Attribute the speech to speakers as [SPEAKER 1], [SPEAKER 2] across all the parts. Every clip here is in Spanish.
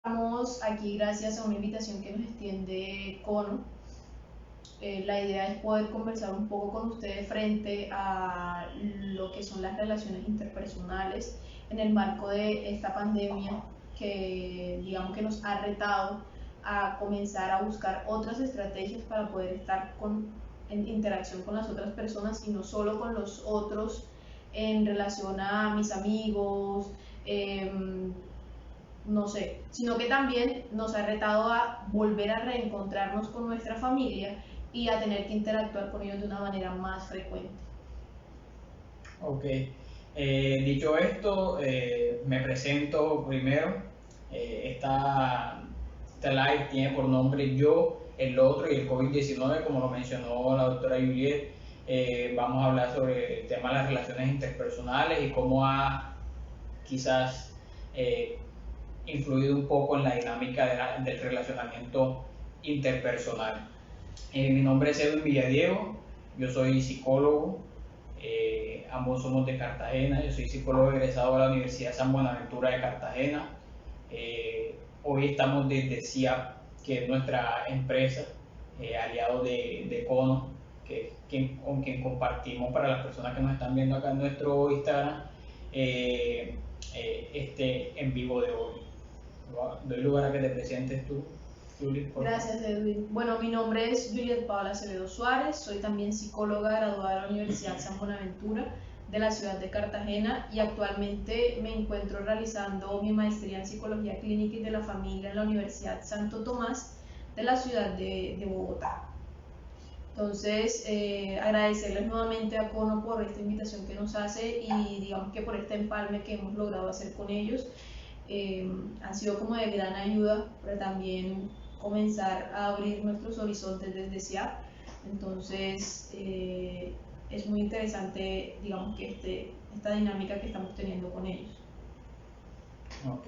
[SPEAKER 1] Estamos aquí gracias a una invitación que nos extiende Cono. La idea es poder conversar un poco con ustedes frente a lo que son las relaciones interpersonales en el marco de esta pandemia que digamos que nos ha retado a comenzar a buscar otras estrategias para poder estar en interacción con las otras personas y no solo con los otros en relación a mis amigos, no sé, sino que también nos ha retado a volver a reencontrarnos con nuestra familia y a tener que interactuar con ellos de una manera más frecuente.
[SPEAKER 2] Ok, dicho esto, me presento primero. Esta live tiene por nombre Yo, el Otro y el COVID-19, como lo mencionó la doctora Juliet. Vamos a hablar sobre el tema de las relaciones interpersonales y cómo ha quizás eh, influido un poco en la dinámica del relacionamiento interpersonal. Mi nombre es Edwin Villadiego, yo soy psicólogo, ambos somos de Cartagena, yo soy psicólogo egresado de la Universidad San Buenaventura de Cartagena. Hoy estamos desde CIAP, que es nuestra empresa, aliado de Cono, con quien compartimos, para las personas que nos están viendo acá en nuestro Instagram, este en vivo de hoy. Doy lugar a que te presentes tú.
[SPEAKER 1] Gracias, Edwin. Bueno, mi nombre es Juliet Paola Acevedo Suárez, soy también psicóloga graduada de la Universidad San Buenaventura de la ciudad de Cartagena y actualmente me encuentro realizando mi maestría en Psicología Clínica y de la Familia en la Universidad Santo Tomás de la ciudad de Bogotá. Entonces, agradecerles nuevamente a Cono por esta invitación que nos hace y digamos que por este empalme que hemos logrado hacer con ellos. Han sido como de gran ayuda para también comenzar a abrir nuestros horizontes desde SIAP. Entonces, es muy interesante, digamos que esta dinámica que estamos teniendo con ellos.
[SPEAKER 2] Ok,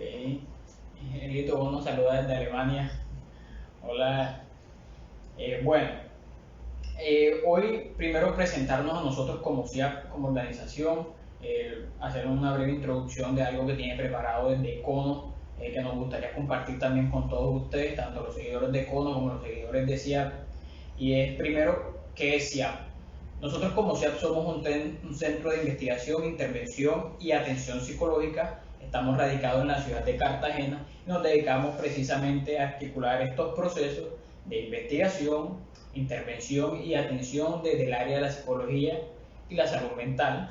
[SPEAKER 2] Elito, vos nos saluda desde Alemania. Hola. Bueno, hoy primero presentarnos a nosotros como CIAP, como organización, hacer una breve introducción de algo que tiene preparado desde Cono, que nos gustaría compartir también con todos ustedes, tanto los seguidores de Cono como los seguidores de CIAP. Y es primero, ¿qué es CIAP? Nosotros como CIAP somos un centro de investigación, intervención y atención psicológica. Estamos radicados en la ciudad de Cartagena y nos dedicamos precisamente a articular estos procesos de investigación, intervención y atención desde el área de la psicología y la salud mental,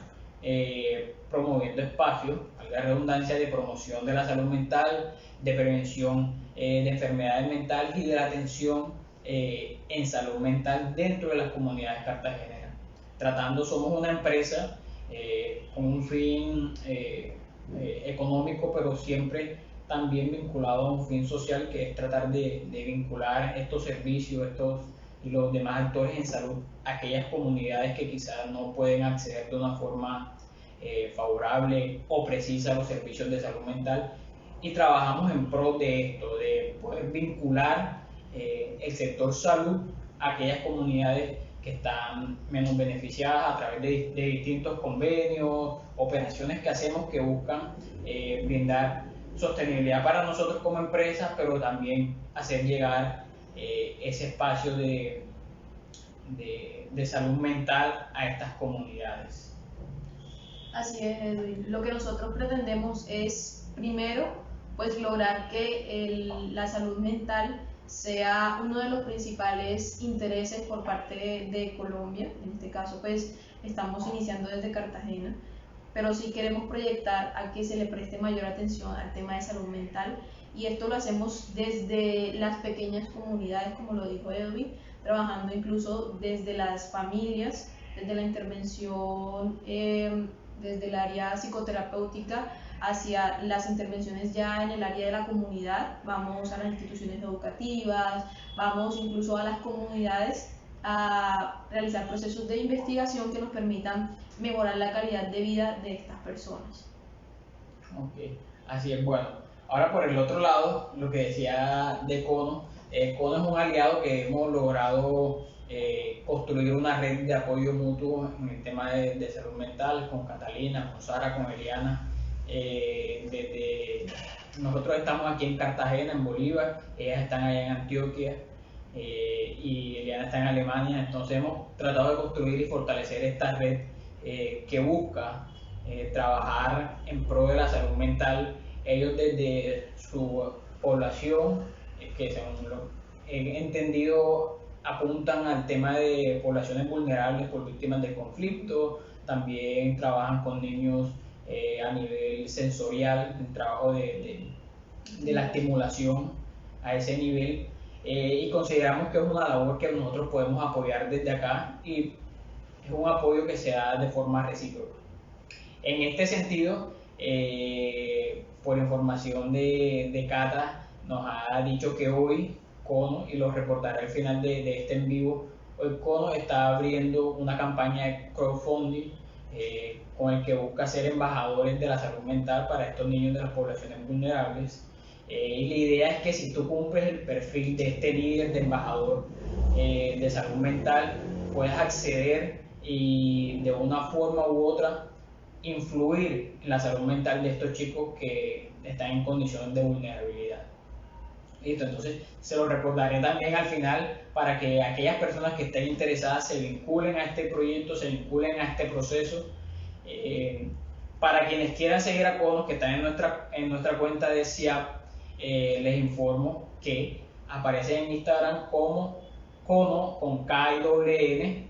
[SPEAKER 2] promoviendo espacios, a la redundancia, de promoción de la salud mental, de prevención de enfermedades mentales y de la atención en salud mental dentro de las comunidades cartageneras. Somos una empresa con un fin económico, pero siempre también vinculado a un fin social, que es tratar de vincular estos servicios y los demás actores en salud a aquellas comunidades que quizás no pueden acceder de una forma favorable o precisa a los servicios de salud mental, y trabajamos en pro de esto, de poder vincular el sector salud a aquellas comunidades que están menos beneficiadas a través de distintos convenios, operaciones que hacemos que buscan brindar sostenibilidad para nosotros como empresa, pero también hacer llegar ese espacio de salud mental a estas comunidades.
[SPEAKER 1] Así es, Edwin. Lo que nosotros pretendemos es, primero, pues lograr que la salud mental sea uno de los principales intereses por parte de Colombia. En este caso, pues estamos iniciando desde Cartagena, pero sí queremos proyectar a que se le preste mayor atención al tema de salud mental, y esto lo hacemos desde las pequeñas comunidades, como lo dijo Edwin, trabajando incluso desde las familias, desde la intervención, desde el área psicoterapéutica hacia las intervenciones ya en el área de la comunidad. Vamos a las instituciones educativas, vamos incluso a las comunidades a realizar procesos de investigación que nos permitan mejorar la calidad de vida de estas personas.
[SPEAKER 2] Ok, así es. Bueno, ahora por el otro lado, lo que decía de Cono, Cono es un aliado que hemos logrado construir una red de apoyo mutuo en el tema de salud mental, con Catalina, con Sara, con Eliana, desde nosotros estamos aquí en Cartagena, en Bolívar, ellas están allá en Antioquia y Eliana está en Alemania. Entonces hemos tratado de construir y fortalecer esta red que busca trabajar en pro de la salud mental. Ellos desde su población, que según lo he entendido, apuntan al tema de poblaciones vulnerables por víctimas de conflicto. También trabajan con niños a nivel sensorial, el trabajo de la estimulación a ese nivel, y consideramos que es una labor que nosotros podemos apoyar desde acá, y es un apoyo que se da de forma recíproca. En este sentido, por información de Cata, nos ha dicho que hoy Cono, y lo reportará al final de este en vivo, hoy Cono está abriendo una campaña de crowdfunding con el que busca ser embajadores de la salud mental para estos niños de las poblaciones vulnerables. Y la idea es que si tú cumples el perfil de este líder, de embajador de salud mental, puedes acceder y de una forma u otra influir en la salud mental de estos chicos que están en condiciones de vulnerabilidad. Listo, entonces se lo recordaré también al final para que aquellas personas que estén interesadas se vinculen a este proyecto, se vinculen a este proceso. Para quienes quieran seguir a Cono, que están en nuestra cuenta de SIAP, les informo que aparece en Instagram como Cono con KIWN.ONG.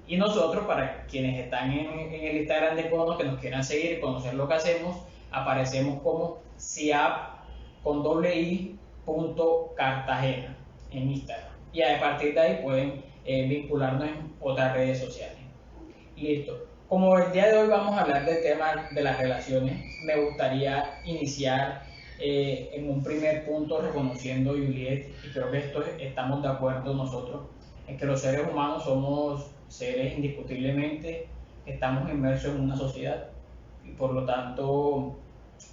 [SPEAKER 2] Y nosotros, para quienes están en el Instagram de Cono, que nos quieran seguir y conocer lo que hacemos, aparecemos como SIAP con .cartagena en Instagram. Y a partir de ahí pueden vincularnos en otras redes sociales. Listo. Como el día de hoy vamos a hablar del tema de las relaciones, me gustaría iniciar en un primer punto reconociendo, Juliet, y creo que esto estamos de acuerdo nosotros, en que los seres humanos somos seres indiscutiblemente que estamos inmersos en una sociedad, y por lo tanto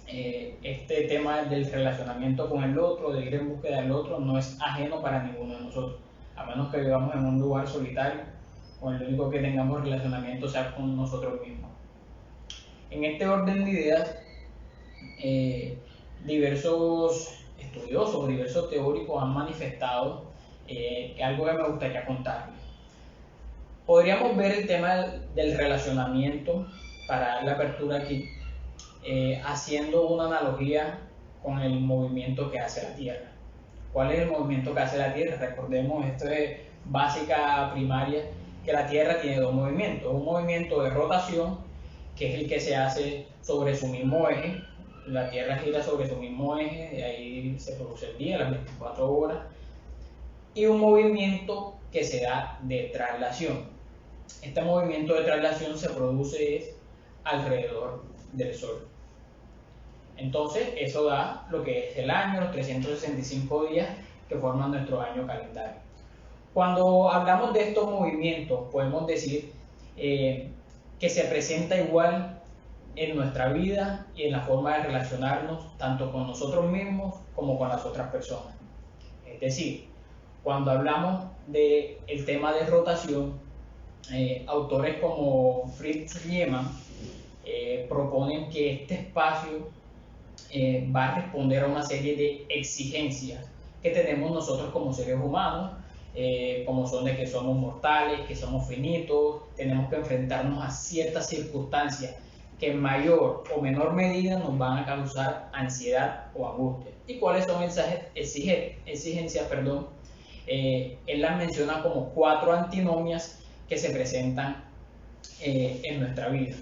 [SPEAKER 2] este tema del relacionamiento con el otro, de ir en búsqueda del otro, no es ajeno para ninguno de nosotros, a menos que vivamos en un lugar solitario o el único que tengamos relacionamiento sea con nosotros mismos. En este orden de ideas, diversos estudiosos, diversos teóricos han manifestado algo que me gustaría contarles. Podríamos ver el tema del relacionamiento, para darle apertura aquí, haciendo una analogía con el movimiento que hace la Tierra. ¿Cuál es el movimiento que hace la Tierra? Recordemos, esto es básica primaria, que la Tierra tiene dos movimientos. Un movimiento de rotación, que es el que se hace sobre su mismo eje. La Tierra gira sobre su mismo eje, de ahí se produce el día, las 24 horas. Y un movimiento que se da de traslación. Este movimiento de traslación se produce alrededor del Sol. Entonces, eso da lo que es el año, los 365 días que forman nuestro año calendario. Cuando hablamos de estos movimientos, podemos decir que se presenta igual en nuestra vida y en la forma de relacionarnos tanto con nosotros mismos como con las otras personas. Es decir, cuando hablamos del tema de rotación, autores como Fritz Riemann proponen que este espacio va a responder a una serie de exigencias que tenemos nosotros como seres humanos, como son de que somos mortales, que somos finitos, tenemos que enfrentarnos a ciertas circunstancias que en mayor o menor medida nos van a causar ansiedad o angustia. ¿Y cuáles son esas exigencias? Él las menciona como 4 antinomias que se presentan en nuestra vida.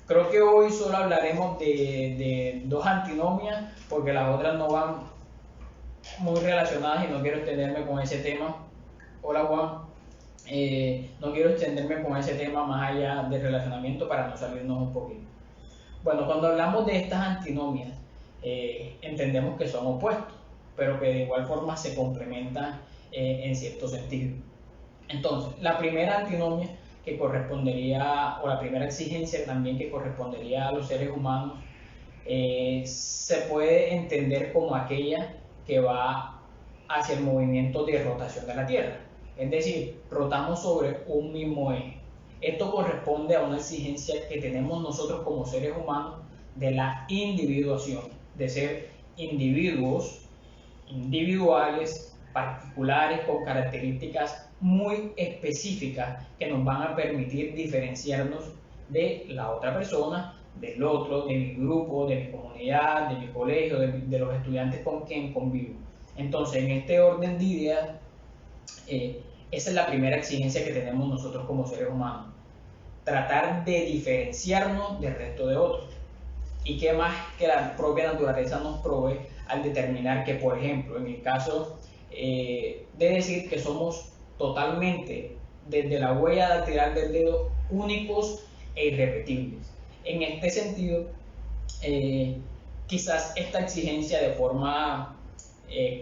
[SPEAKER 2] Creo que hoy solo hablaremos de 2 antinomias, porque las otras no van muy relacionadas y no quiero extenderme con ese tema. Hola Juan, no quiero extenderme con ese tema más allá del relacionamiento para no salirnos un poquito. Bueno, cuando hablamos de estas antinomias, entendemos que son opuestos, pero que de igual forma se complementan en cierto sentido. Entonces, la primera antinomia que correspondería, o la primera exigencia también que correspondería a los seres humanos, se puede entender como aquella que va hacia el movimiento de rotación de la Tierra. Es decir, rotamos sobre un mismo eje. Esto corresponde a una exigencia que tenemos nosotros como seres humanos de la individuación, de ser individuos individuales, particulares, con características muy específicas que nos van a permitir diferenciarnos de la otra persona, del otro, de mi grupo, de mi comunidad, de mi colegio, de los estudiantes con quien convivo. Entonces, en este orden de ideas, esa es la primera exigencia que tenemos nosotros como seres humanos, tratar de diferenciarnos del resto de otros. Y qué más que la propia naturaleza nos provee al determinar que, por ejemplo, en el caso de decir que somos totalmente, desde la huella dactilar del dedo, únicos e irrepetibles. En este sentido, quizás esta exigencia de forma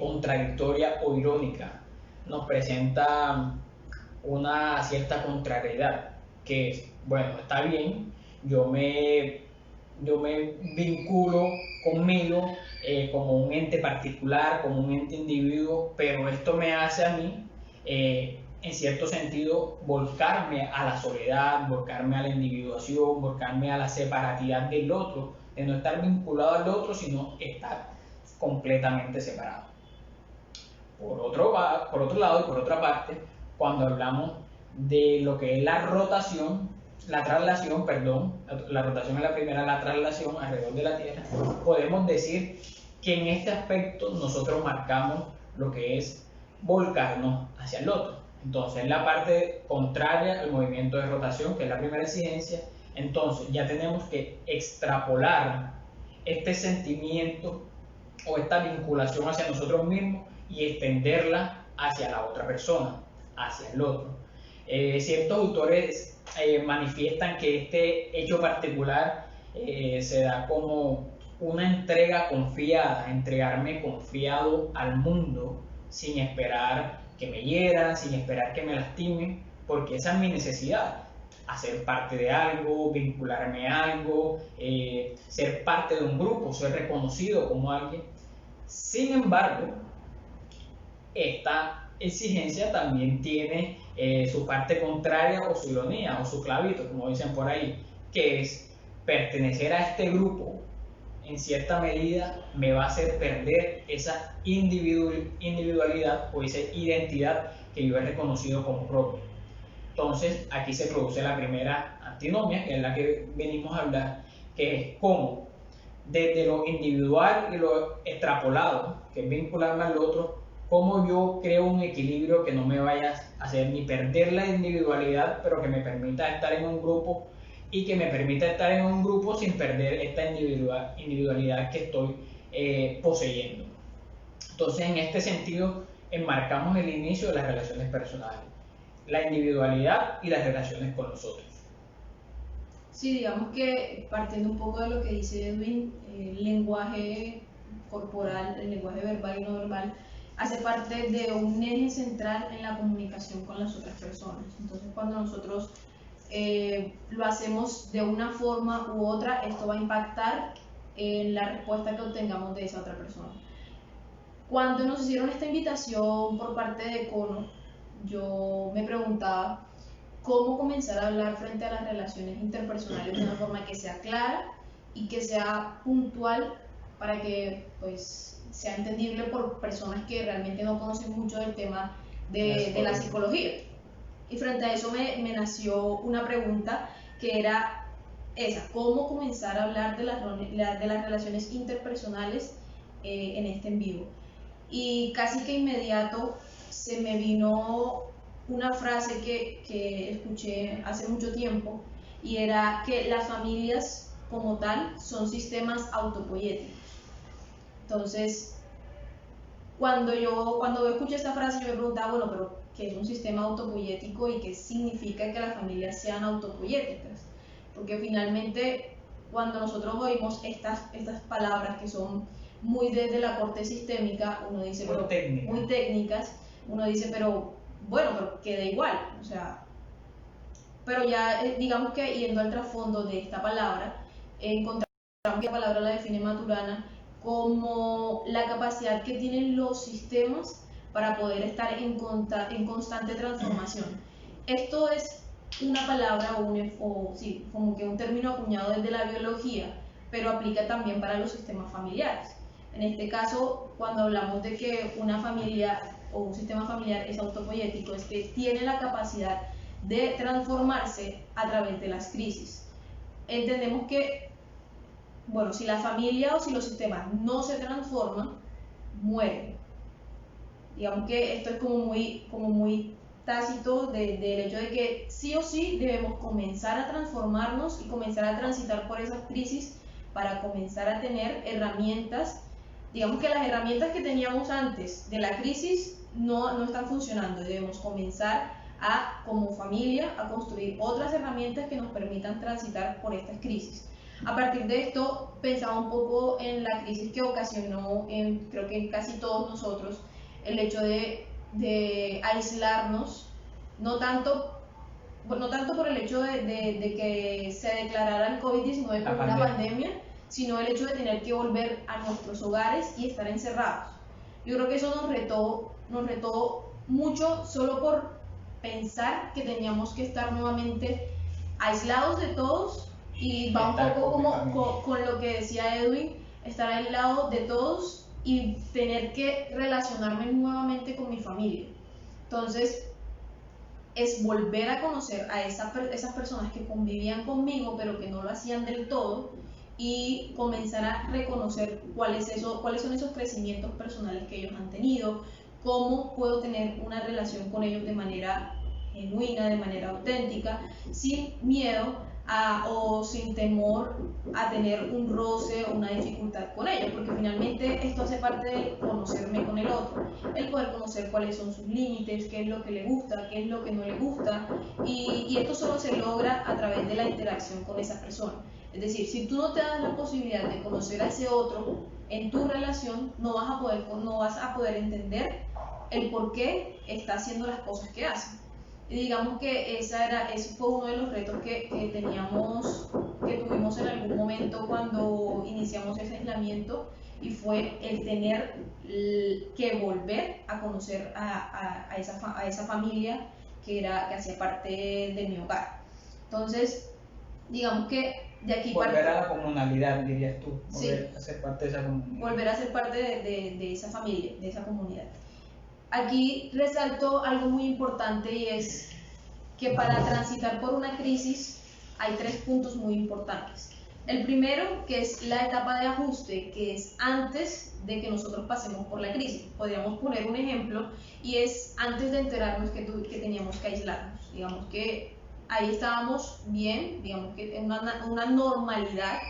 [SPEAKER 2] contradictoria o irónica nos presenta una cierta contrariedad, que es, bueno, está bien, yo me vinculo conmigo como un ente particular, como un ente individuo, pero esto me hace a mí, en cierto sentido, volcarme a la soledad, volcarme a la individuación, volcarme a la separatidad del otro, de no estar vinculado al otro, sino estar completamente separado. Por otro lado y por otra parte, cuando hablamos de lo que es la rotación es la traslación es la primera, la traslación alrededor de la Tierra, podemos decir que en este aspecto nosotros marcamos lo que es volcarnos hacia el otro. Entonces, la parte contraria al movimiento de rotación, que es la primera exigencia, entonces ya tenemos que extrapolar este sentimiento o esta vinculación hacia nosotros mismos y extenderla hacia la otra persona, hacia el otro. Ciertos autores manifiestan que este hecho particular se da como una entrega confiada, entregarme confiado al mundo sin esperar que me hieran, sin esperar que me lastimen, porque esa es mi necesidad, hacer parte de algo, vincularme a algo, ser parte de un grupo, ser reconocido como alguien. Sin embargo, esta exigencia también tiene su parte contraria o su ironía o su clavito, como dicen por ahí, que es pertenecer a este grupo en cierta medida me va a hacer perder esa individualidad o esa identidad que yo he reconocido como propia. Entonces aquí se produce la primera antinomia, que es la que venimos a hablar, que es cómo desde lo individual y lo extrapolado, que es vincularme al otro, cómo yo creo un equilibrio que no me vaya a hacer ni perder la individualidad, pero que me permita estar en un grupo y que me permita estar en un grupo sin perder esta individualidad que estoy poseyendo. Entonces, en este sentido, enmarcamos el inicio de las relaciones personales, la individualidad y las relaciones con los otros.
[SPEAKER 1] Sí, digamos que partiendo un poco de lo que dice Edwin, el lenguaje corporal, el lenguaje verbal y no verbal, hace parte de un eje central en la comunicación con las otras personas. Entonces, cuando nosotros lo hacemos de una forma u otra, esto va a impactar en la respuesta que obtengamos de esa otra persona. Cuando nos hicieron esta invitación por parte de Cono, yo me preguntaba cómo comenzar a hablar frente a las relaciones interpersonales de una forma que sea clara y que sea puntual para que pues sea entendible por personas que realmente no conocen mucho del tema de la psicología. Y frente a eso me nació una pregunta que era esa: ¿cómo comenzar a hablar de las relaciones interpersonales en este en vivo? Y casi que inmediato se me vino una frase que escuché hace mucho tiempo, y era que las familias como tal son sistemas autopoyéticos. Entonces, cuando escuché esta frase, yo me preguntaba, bueno, pero ¿qué es un sistema autopoyético y qué significa que las familias sean autopoyéticas? Porque finalmente, cuando nosotros oímos estas palabras que son muy desde la corte sistémica, uno dice, muy técnicas, uno dice, pero bueno, pero queda igual, o sea, pero ya digamos que yendo al trasfondo de esta palabra, encontramos que la palabra la define Maturana como la capacidad que tienen los sistemas para poder estar en constante transformación. Esto es una palabra como que un término acuñado desde la biología pero aplica también para los sistemas familiares. En este caso, cuando hablamos de que una familia o un sistema familiar es autopoyético, es que tiene la capacidad de transformarse a través de las crisis. Entendemos que, bueno, si la familia o si los sistemas no se transforman, mueren. Digamos que esto es como muy tácito del hecho de que sí o sí debemos comenzar a transformarnos y comenzar a transitar por esas crisis para comenzar a tener herramientas. Digamos que las herramientas que teníamos antes de la crisis no están funcionando. Debemos comenzar como familia, a construir otras herramientas que nos permitan transitar por estas crisis. A partir de esto, pensaba un poco en la crisis que ocasionó, creo que en casi todos nosotros, el hecho de aislarnos, no tanto por el hecho de que se declarara el COVID-19 como una pandemia, sino el hecho de tener que volver a nuestros hogares y estar encerrados. Yo creo que eso nos retó mucho solo por pensar que teníamos que estar nuevamente aislados de todos, y va un poco con lo que decía Edwin, estar aislado de todos y tener que relacionarme nuevamente con mi familia. Entonces, es volver a conocer a esas personas que convivían conmigo, pero que no lo hacían del todo, y comenzar a reconocer cuáles son esos crecimientos personales que ellos han tenido, cómo puedo tener una relación con ellos de manera genuina, de manera auténtica, sin miedo o sin temor a tener un roce o una dificultad con ellos, porque finalmente esto hace parte de conocerme con el otro, el poder conocer cuáles son sus límites, qué es lo que le gusta, qué es lo que no le gusta, y esto solo se logra a través de la interacción con esa persona. Es decir, si tú no te das la posibilidad de conocer a ese otro en tu relación, no vas a poder entender el por qué está haciendo las cosas que hace. Y digamos que ese fue uno de los retos que tuvimos en algún momento cuando iniciamos ese aislamiento, y fue el tener que volver a conocer a esa familia que hacía parte de mi hogar. Entonces, digamos que de aquí
[SPEAKER 2] volver a la comunalidad, dirías tú, volver a ser parte de esa comunidad.
[SPEAKER 1] Volver a ser parte de esa familia, de esa comunidad. Aquí resalto algo muy importante, y es que para transitar por una crisis hay 3 puntos muy importantes. El primero, que es la etapa de ajuste, que es antes de que nosotros pasemos por la crisis. Podríamos poner un ejemplo, y es antes de enterarnos que teníamos que aislarnos. Digamos que ahí estábamos bien, digamos que en una normalidad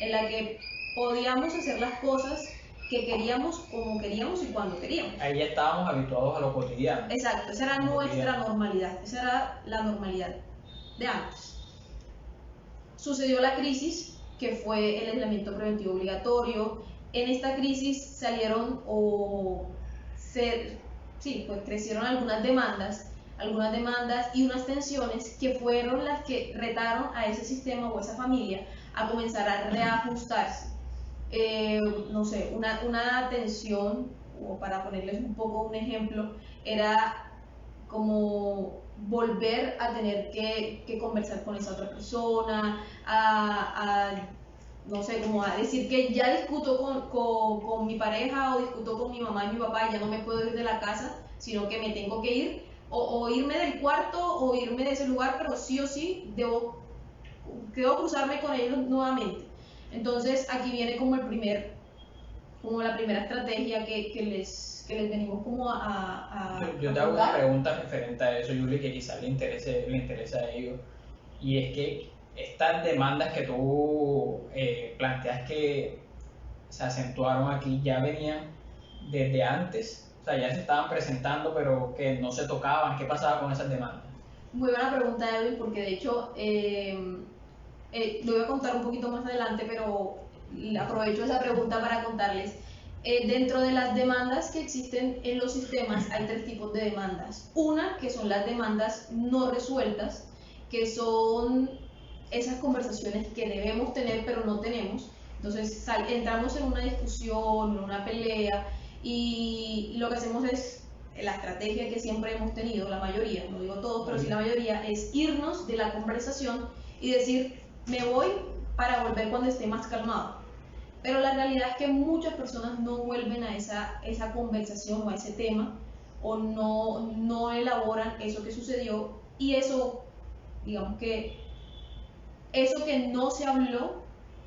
[SPEAKER 1] en la que podíamos hacer las cosas que queríamos, como queríamos y cuando queríamos.
[SPEAKER 2] Ahí ya estábamos habituados a lo cotidiano.
[SPEAKER 1] Exacto, esa era nuestra normalidad, esa era la normalidad de antes. Sucedió la crisis, que fue el aislamiento preventivo obligatorio. En esta crisis crecieron algunas demandas y unas tensiones que fueron las que retaron a ese sistema o a esa familia a comenzar a reajustarse. No sé, una tensión, o para ponerles un poco un ejemplo, era como volver a tener que conversar con esa otra persona, no sé, como a decir que ya discuto con mi pareja o discuto con mi mamá y mi papá, y ya no me puedo ir de la casa, sino que me tengo que ir, o irme del cuarto o irme de ese lugar, pero sí o sí debo cruzarme con ellos nuevamente. Entonces aquí viene como la primera estrategia que les venimos como
[SPEAKER 2] Yo te hago una pregunta referente a eso, Yuli, que quizás le interesa a ellos, y es que estas demandas que tú planteas que se acentuaron aquí ya venían desde antes, o sea, ya se estaban presentando, pero que no se tocaban. ¿Qué pasaba con esas demandas?
[SPEAKER 1] Muy buena pregunta, Edwin, porque de hecho lo voy a contar un poquito más adelante, pero aprovecho esa pregunta para contarles. Dentro de las demandas que existen en los sistemas hay 3 tipos de demandas. Una, que son las demandas no resueltas, que son esas conversaciones que debemos tener pero no tenemos. Entonces entramos en una discusión, en una pelea, y lo que hacemos es, la estrategia que siempre hemos tenido, la mayoría, no digo todos, pero sí la mayoría, es irnos de la conversación y decir: me voy para volver cuando esté más calmado. Pero la realidad es que muchas personas no vuelven a esa conversación o a ese tema, o no elaboran eso que sucedió, y eso, digamos que eso que no se habló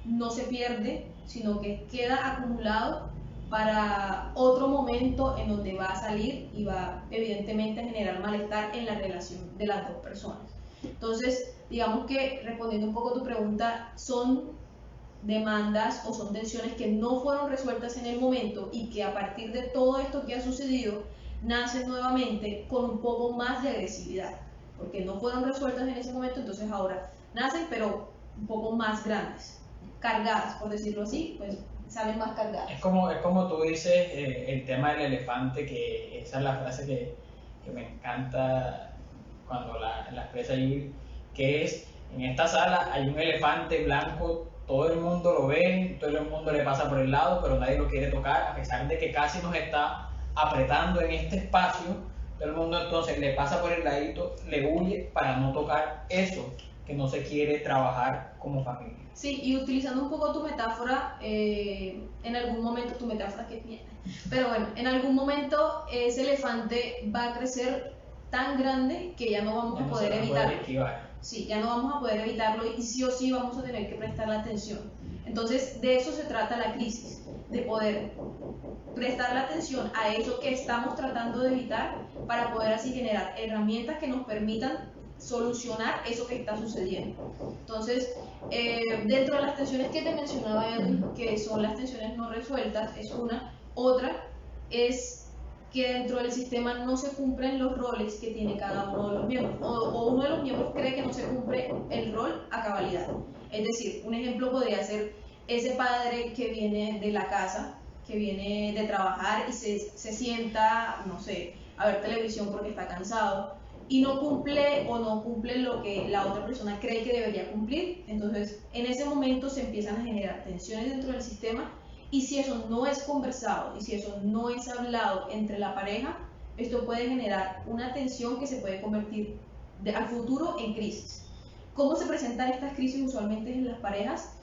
[SPEAKER 1] no se pierde, sino que queda acumulado para otro momento en donde va a salir y va evidentemente a generar malestar en la relación de las dos personas. Entonces, digamos que respondiendo un poco a tu pregunta, son demandas o son tensiones que no fueron resueltas en el momento y que a partir de todo esto que ha sucedido nacen nuevamente con un poco más de agresividad, porque no fueron resueltas en ese momento, entonces ahora nacen pero un poco más grandes, cargadas, por decirlo así, pues salen más cargadas.
[SPEAKER 2] Es como tú dices, el tema del elefante, que esa es la frase que me encanta cuando la expresa Yuri, que es: en esta sala hay un elefante blanco, todo el mundo lo ve, todo el mundo le pasa por el lado, pero nadie lo quiere tocar, a pesar de que casi nos está apretando en este espacio. Todo el mundo entonces le pasa por el ladito, le huye para no tocar eso que no se quiere trabajar como familia.
[SPEAKER 1] Sí, y utilizando un poco tu metáfora, en algún momento, tu metáfora que viene, pero bueno, en algún momento ese elefante va a crecer tan grande que ya no vamos a poder evitarlo. Sí, ya no vamos a poder evitarlo y sí o sí vamos a tener que prestarle atención. Entonces, de eso se trata la crisis, de poder prestarle atención a eso que estamos tratando de evitar para poder así generar herramientas que nos permitan solucionar eso que está sucediendo. Entonces, dentro de las tensiones que te mencionaba Edwin, que son las tensiones no resueltas, es una. Otra es que dentro del sistema no se cumplen los roles que tiene cada uno de los miembros, o uno de los miembros cree que no se cumple el rol a cabalidad. Es decir, un ejemplo podría ser ese padre que viene de la casa, que viene de trabajar y se sienta, no sé, a ver televisión porque está cansado, y no cumple o no cumple lo que la otra persona cree que debería cumplir. Entonces, en ese momento se empiezan a generar tensiones dentro del sistema, y si eso no es conversado y si eso no es hablado entre la pareja, esto puede generar una tensión que se puede convertir al futuro en crisis. ¿Cómo se presentan estas crisis usualmente en las parejas?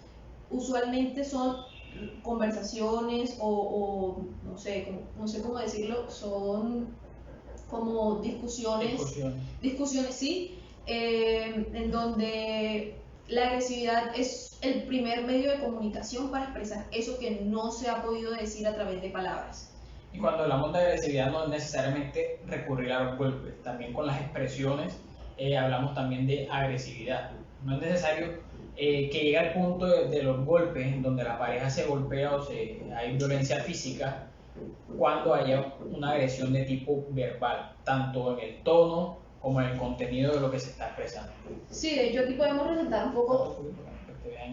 [SPEAKER 1] Usualmente son conversaciones o no sé cómo decirlo, son como discusiones sí, en donde la agresividad es el primer medio de comunicación para expresar eso que no se ha podido decir a través de palabras.
[SPEAKER 2] Y cuando hablamos de agresividad no es necesariamente recurrir a los golpes, también con las expresiones hablamos también de agresividad. No es necesario que llegue al punto de los golpes, en donde la pareja se golpea o hay violencia física, cuando haya una agresión de tipo verbal, tanto en el tono como en el contenido de lo que se está expresando.
[SPEAKER 1] Sí, de hecho aquí podemos resaltar un poco.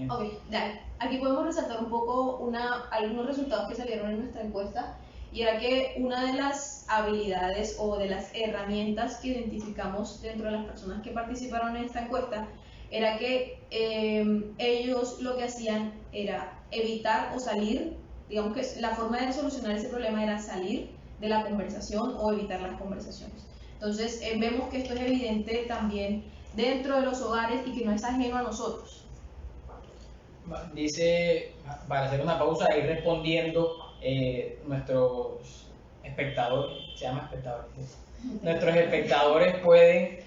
[SPEAKER 1] Okay, dale. Aquí podemos resaltar un poco algunos resultados que salieron en nuestra encuesta, y era que una de las habilidades o de las herramientas que identificamos dentro de las personas que participaron en esta encuesta era que ellos lo que hacían era evitar o salir, digamos que la forma de solucionar ese problema era salir de la conversación o evitar las conversaciones. Entonces vemos que esto es evidente también dentro de los hogares y que no es ajeno a nosotros.
[SPEAKER 2] Dice, para hacer una pausa, ir respondiendo nuestros espectadores, se llama espectadores, ¿sí? Nuestros espectadores pueden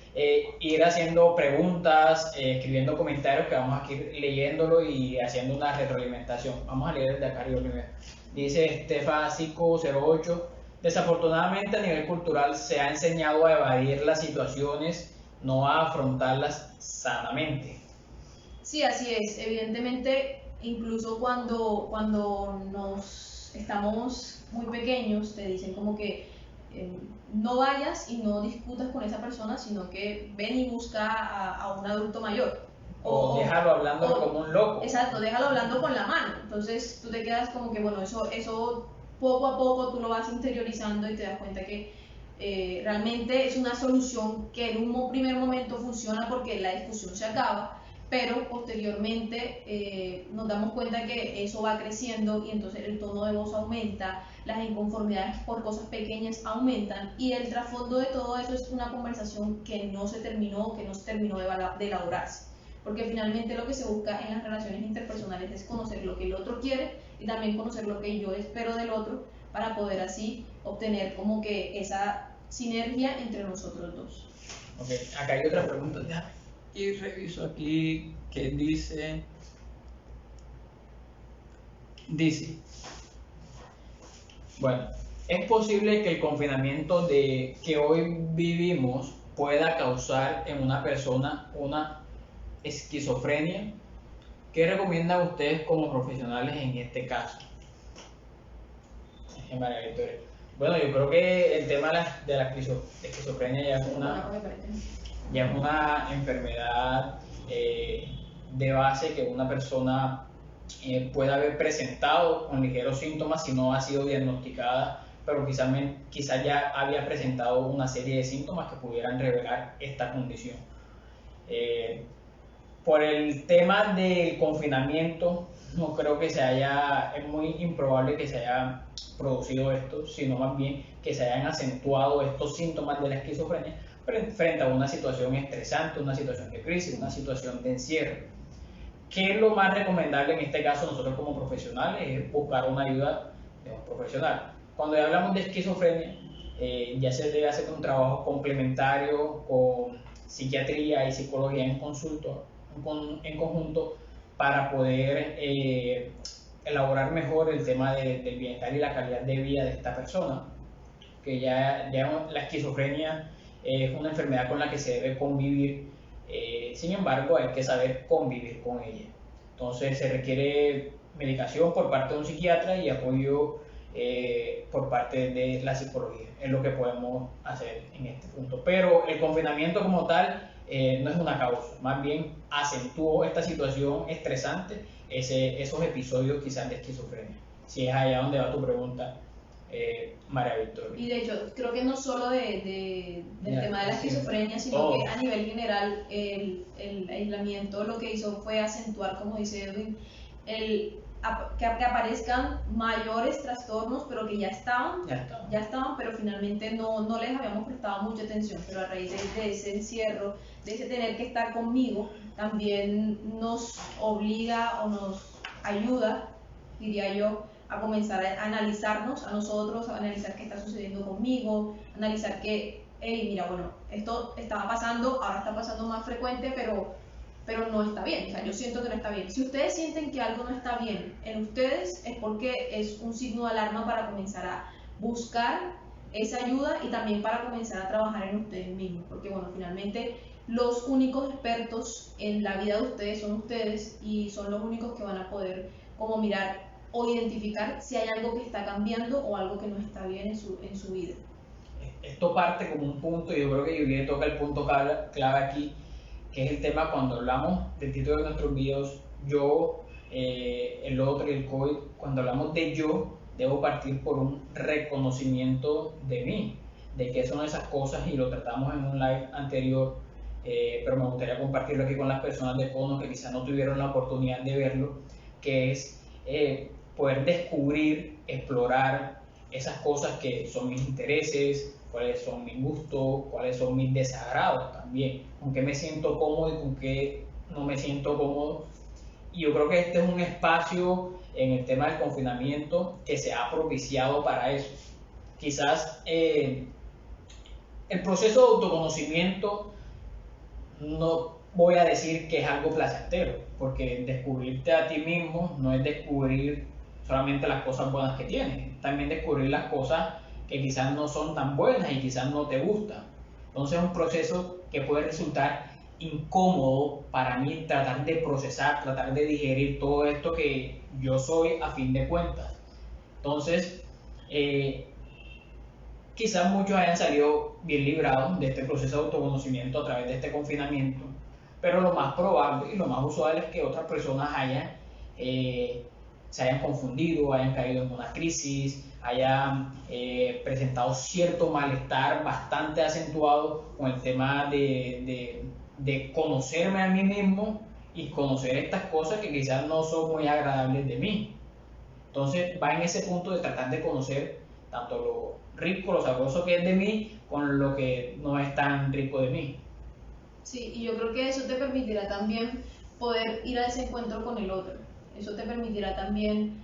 [SPEAKER 2] ir haciendo preguntas, escribiendo comentarios que vamos a ir leyéndolo y haciendo una retroalimentación. Vamos a leer el de acá primero. Dice Estefa508: desafortunadamente a nivel cultural se ha enseñado a evadir las situaciones, no a afrontarlas sanamente.
[SPEAKER 1] Sí, así es. Evidentemente, incluso cuando nos estamos muy pequeños, te dicen como que no vayas y no discutas con esa persona, sino que ven y busca a un adulto mayor.
[SPEAKER 2] O déjalo hablando como un loco.
[SPEAKER 1] Exacto, déjalo hablando con la mano. Entonces tú te quedas como que, bueno, eso poco a poco tú lo vas interiorizando y te das cuenta que realmente es una solución que en un primer momento funciona porque la discusión se acaba, pero posteriormente nos damos cuenta que eso va creciendo y entonces el tono de voz aumenta, las inconformidades por cosas pequeñas aumentan, y el trasfondo de todo eso es una conversación que no se terminó de elaborarse. porque finalmente lo que se busca en las relaciones interpersonales es conocer lo que el otro quiere y también conocer lo que yo espero del otro para poder así obtener como que esa sinergia entre nosotros dos.
[SPEAKER 2] Ok, acá hay otra pregunta, déjame. Y reviso aquí que dice, bueno, es posible que el confinamiento que hoy vivimos pueda causar en una persona una esquizofrenia. ¿Qué recomiendan ustedes como profesionales en este caso? María Victoria. Bueno, yo creo que el tema de la esquizofrenia ya es una enfermedad de base que una persona puede haber presentado con ligeros síntomas si no ha sido diagnosticada, pero quizás ya había presentado una serie de síntomas que pudieran revelar esta condición. Por el tema del confinamiento, no creo que es muy improbable que se haya producido esto, sino más bien que se hayan acentuado estos síntomas de la esquizofrenia frente a una situación estresante, una situación de crisis, una situación de encierro. ¿Qué es lo más recomendable en este caso nosotros como profesionales? Es buscar una ayuda de un profesional. Cuando ya hablamos de esquizofrenia, ya se debe hacer un trabajo complementario con psiquiatría y psicología en conjunto para poder elaborar mejor el tema del bienestar y la calidad de vida de esta persona. Que ya la esquizofrenia es una enfermedad con la que se debe convivir, sin embargo hay que saber convivir con ella. Entonces se requiere medicación por parte de un psiquiatra y apoyo por parte de la psicología, es lo que podemos hacer en este punto. Pero el confinamiento como tal no es una causa, más bien acentuó esta situación estresante, esos episodios quizás de esquizofrenia, si es allá donde va tu pregunta. María Victoria.
[SPEAKER 1] Y de hecho, creo que no solo del tema de la esquizofrenia, sino que a nivel general el aislamiento lo que hizo fue acentuar, como dice Edwin, que aparezcan mayores trastornos, pero que ya estaban, pero finalmente no les habíamos prestado mucha atención, pero a raíz de ese encierro, de ese tener que estar conmigo, también nos obliga o nos ayuda, diría yo, a comenzar a analizarnos a nosotros, a analizar qué está sucediendo conmigo, analizar que, hey, mira, bueno, esto estaba pasando, ahora está pasando más frecuente, pero no está bien, o sea, yo siento que no está bien. Si ustedes sienten que algo no está bien en ustedes, es porque es un signo de alarma para comenzar a buscar esa ayuda y también para comenzar a trabajar en ustedes mismos, porque bueno, finalmente los únicos expertos en la vida de ustedes son ustedes y son los únicos que van a poder como mirar o identificar si hay algo que está cambiando o algo que no está bien en su vida.
[SPEAKER 2] Esto parte como un punto, y yo creo que Juliet toca el punto clave aquí, que es el tema cuando hablamos del título de nuestros videos, yo, el otro y el COVID. Cuando hablamos de yo, debo partir por un reconocimiento de mí, de qué son esas cosas, y lo tratamos en un live anterior, pero me gustaría compartirlo aquí con las personas de Cono que quizás no tuvieron la oportunidad de verlo, que es poder descubrir, explorar esas cosas que son mis intereses, cuáles son mis gustos, cuáles son mis desagrados también, con qué me siento cómodo y con qué no me siento cómodo. Y yo creo que este es un espacio en el tema del confinamiento que se ha propiciado para eso. Quizás el proceso de autoconocimiento no voy a decir que es algo placentero, porque descubrirte a ti mismo no es descubrir solamente las cosas buenas que tienes, también descubrir las cosas que quizás no son tan buenas y quizás no te gustan. Entonces es un proceso que puede resultar incómodo para mí tratar de procesar, tratar de digerir todo esto que yo soy a fin de cuentas. Entonces, quizás muchos hayan salido bien librados de este proceso de autoconocimiento a través de este confinamiento, pero lo más probable y lo más usual es que otras personas se hayan confundido, hayan caído en una crisis, hayan presentado cierto malestar bastante acentuado con el tema de conocerme a mí mismo y conocer estas cosas que quizás no son muy agradables de mí. Entonces va en ese punto de tratar de conocer tanto lo rico, lo sabroso que es de mí, con lo que no es tan rico de mí.
[SPEAKER 1] Sí, y yo creo que eso te permitirá también poder ir a ese encuentro con el otro. Eso te permitirá también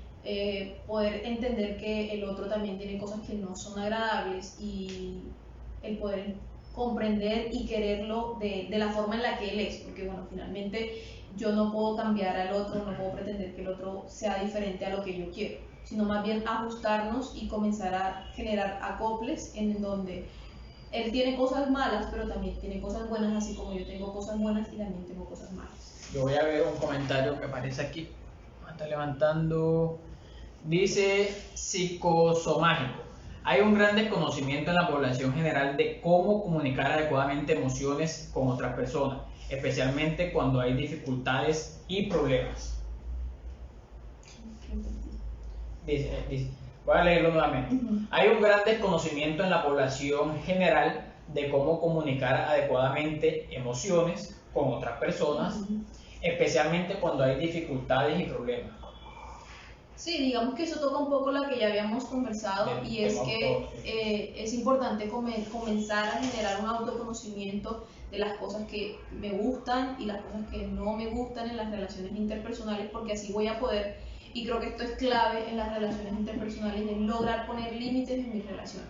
[SPEAKER 1] poder entender que el otro también tiene cosas que no son agradables y el poder comprender y quererlo de la forma en la que él es, porque bueno, finalmente yo no puedo cambiar al otro, no puedo pretender que el otro sea diferente a lo que yo quiero, sino más bien ajustarnos y comenzar a generar acoples en donde él tiene cosas malas, pero también tiene cosas buenas, así como yo tengo cosas buenas y también tengo cosas malas.
[SPEAKER 2] Yo voy a ver un comentario que aparece aquí. Me está levantando. Dice psicosomágico. Hay un gran desconocimiento en la población general de cómo comunicar adecuadamente emociones con otras personas, especialmente cuando hay dificultades y problemas. Voy a leerlo nuevamente. Hay un gran desconocimiento en la población general de cómo comunicar adecuadamente emociones con otras personas, especialmente cuando hay dificultades y problemas.
[SPEAKER 1] Sí, digamos que eso toca un poco lo que ya habíamos conversado y es que es importante comenzar a generar un autoconocimiento de las cosas que me gustan y las cosas que no me gustan en las relaciones interpersonales, porque así voy a poder, y creo que esto es clave en las relaciones interpersonales, es lograr poner límites en mis relaciones.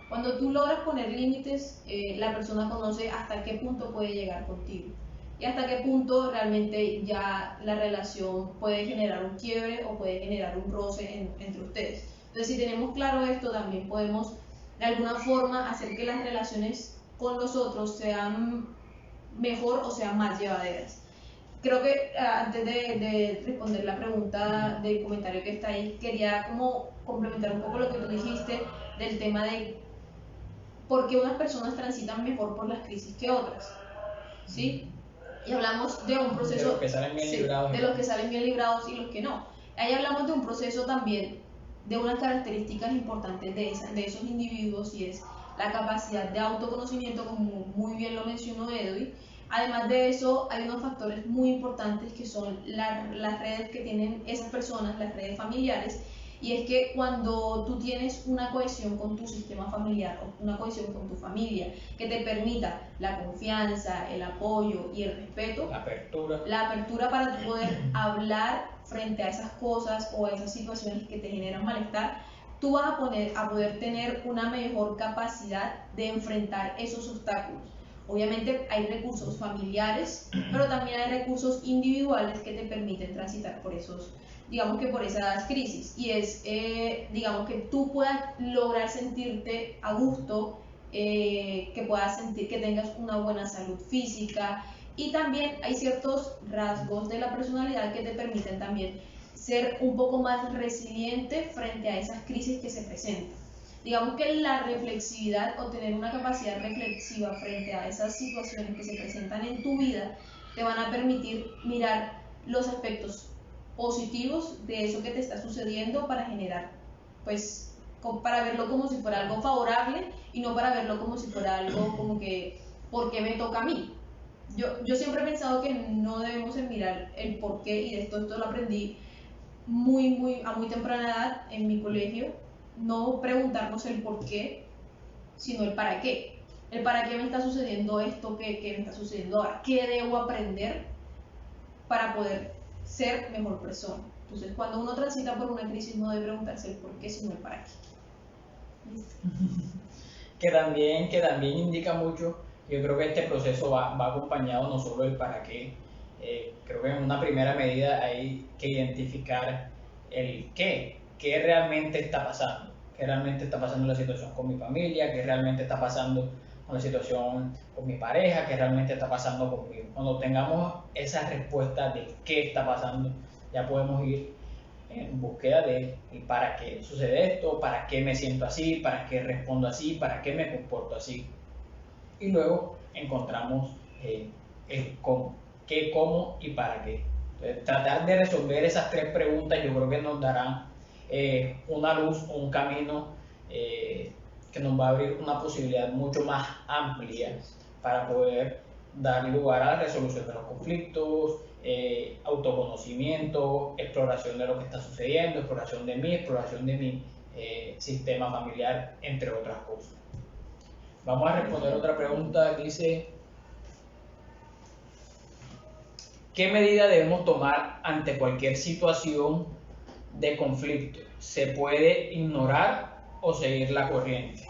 [SPEAKER 1] Cuando tú logras poner límites, la persona conoce hasta qué punto puede llegar contigo y hasta qué punto realmente ya la relación puede generar un quiebre o puede generar un roce entre ustedes. Entonces, si tenemos claro esto, también podemos de alguna forma hacer que las relaciones con los otros sean mejor o sean más llevaderas. Creo que antes de responder la pregunta del comentario que está ahí, quería como complementar un poco lo que tú dijiste del tema de por qué unas personas transitan mejor por las crisis que otras, ¿sí? Y hablamos de un proceso
[SPEAKER 2] de los que salen bien librados,
[SPEAKER 1] de los que salen bien librados y los que no. Ahí hablamos de un proceso también de unas características importantes de esos individuos y es la capacidad de autoconocimiento, como muy bien lo mencionó Edwin. Además de eso, hay unos factores muy importantes que son las redes que tienen esas personas, las redes familiares, y es que cuando tú tienes una cohesión con tu sistema familiar o una cohesión con tu familia que te permita la confianza, el apoyo y el respeto, la apertura para poder hablar frente a esas cosas o a esas situaciones que te generan malestar, tú vas a poder tener una mejor capacidad de enfrentar esos obstáculos. Obviamente hay recursos familiares, pero también hay recursos individuales que te permiten transitar por esos, digamos que por esas crisis, y es, digamos que tú puedas lograr sentirte a gusto, que puedas sentir que tengas una buena salud física, y también hay ciertos rasgos de la personalidad que te permiten también ser un poco más resiliente frente a esas crisis que se presentan. Digamos que la reflexividad o tener una capacidad reflexiva frente a esas situaciones que se presentan en tu vida te van a permitir mirar los aspectos positivos de eso que te está sucediendo para generar, pues, para verlo como si fuera algo favorable y no para verlo como si fuera algo como que, ¿por qué me toca a mí? Yo siempre he pensado que no debemos mirar el por qué, y de esto lo aprendí a muy temprana edad en mi colegio, no preguntarnos el por qué, sino el para qué. El para qué me está sucediendo esto, qué me está sucediendo ahora, qué debo aprender para poder ser mejor persona. Entonces, cuando uno transita por una crisis, no debe preguntarse el por qué, sino el para qué. ¿Listo?
[SPEAKER 2] Que también indica mucho. Yo creo que este proceso va acompañado no solo del para qué. Creo que en una primera medida hay que identificar el qué realmente está pasando. ¿Qué realmente está pasando en la situación con mi familia? ¿Qué realmente está pasando con la situación con mi pareja? ¿Qué realmente está pasando conmigo? Cuando tengamos esa respuesta de qué está pasando, ya podemos ir en búsqueda de para qué sucede esto, para qué me siento así, para qué respondo así, para qué me comporto así. Y luego encontramos el cómo, qué, cómo y para qué. Entonces, tratar de resolver esas tres preguntas yo creo que nos darán una luz, un camino que nos va a abrir una posibilidad mucho más amplia para poder dar lugar a la resolución de los conflictos, autoconocimiento, exploración de lo que está sucediendo, exploración de mi sistema familiar, entre otras cosas. Vamos a responder otra pregunta. Dice, ¿qué medida debemos tomar ante cualquier situación de conflicto? ¿Se puede ignorar o seguir la corriente?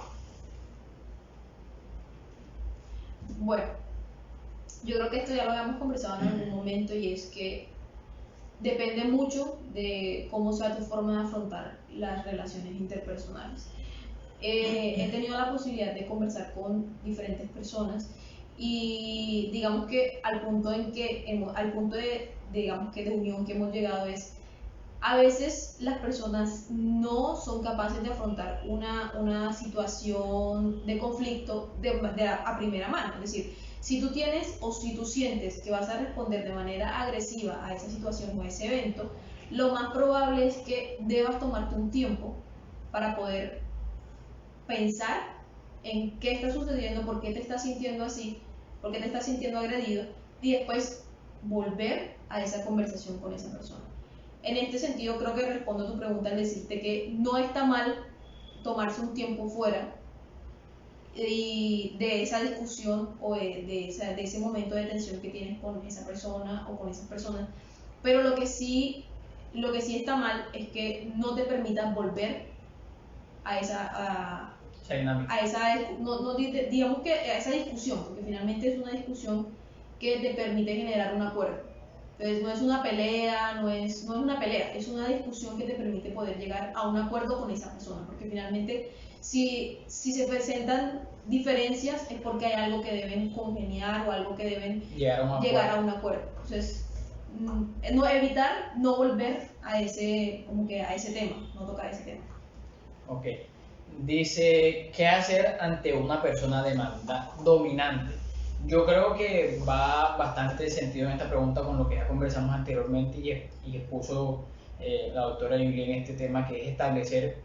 [SPEAKER 1] Bueno, yo creo que esto ya lo habíamos conversado en algún momento y es que depende mucho de cómo sea tu forma de afrontar las relaciones interpersonales. He tenido la posibilidad de conversar con diferentes personas y digamos que al punto digamos que de unión que hemos llegado es a veces las personas no son capaces de afrontar una situación de conflicto a primera mano. Es decir, si tú tienes o si tú sientes que vas a responder de manera agresiva a esa situación o a ese evento, lo más probable es que debas tomarte un tiempo para poder pensar en qué está sucediendo, por qué te estás sintiendo así, por qué te estás sintiendo agredido y después volver a esa conversación con esa persona. En este sentido creo que respondo a tu pregunta al decirte que no está mal tomarse un tiempo fuera y de esa discusión o de ese momento de tensión que tienes con esa persona o con esas personas, pero lo que sí está mal es que no te permitas volver a digamos que a esa discusión, porque finalmente es una discusión que te permite generar un acuerdo. Entonces no es una pelea, no es una pelea, es una discusión que te permite poder llegar a un acuerdo con esa persona, porque finalmente si se presentan diferencias es porque hay algo que deben congeniar o algo que deben llegar a un acuerdo. Entonces, no evitar no volver a ese tema, no tocar ese tema.
[SPEAKER 2] Ok. Dice, ¿qué hacer ante una persona dominante? Yo creo que va bastante sentido en esta pregunta con lo que ya conversamos anteriormente y expuso la doctora Julia en este tema, que es establecer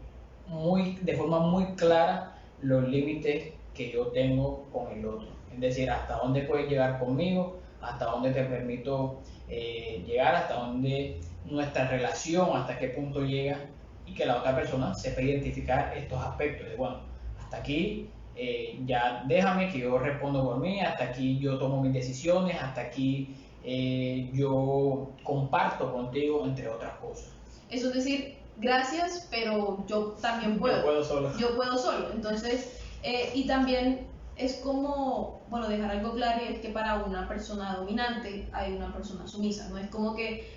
[SPEAKER 2] de forma muy clara los límites que yo tengo con el otro. Es decir, hasta dónde puedes llegar conmigo, hasta dónde te permito llegar, hasta dónde nuestra relación, hasta qué punto llega, y que la otra persona sepa identificar estos aspectos de, bueno, hasta aquí ya déjame que yo respondo por mí, hasta aquí yo tomo mis decisiones, hasta aquí yo comparto contigo, entre otras cosas.
[SPEAKER 1] Eso es decir, gracias, pero yo también puedo. Yo puedo solo. Entonces, y también es como, bueno, dejar algo claro, y es que para una persona dominante hay una persona sumisa. No es como que,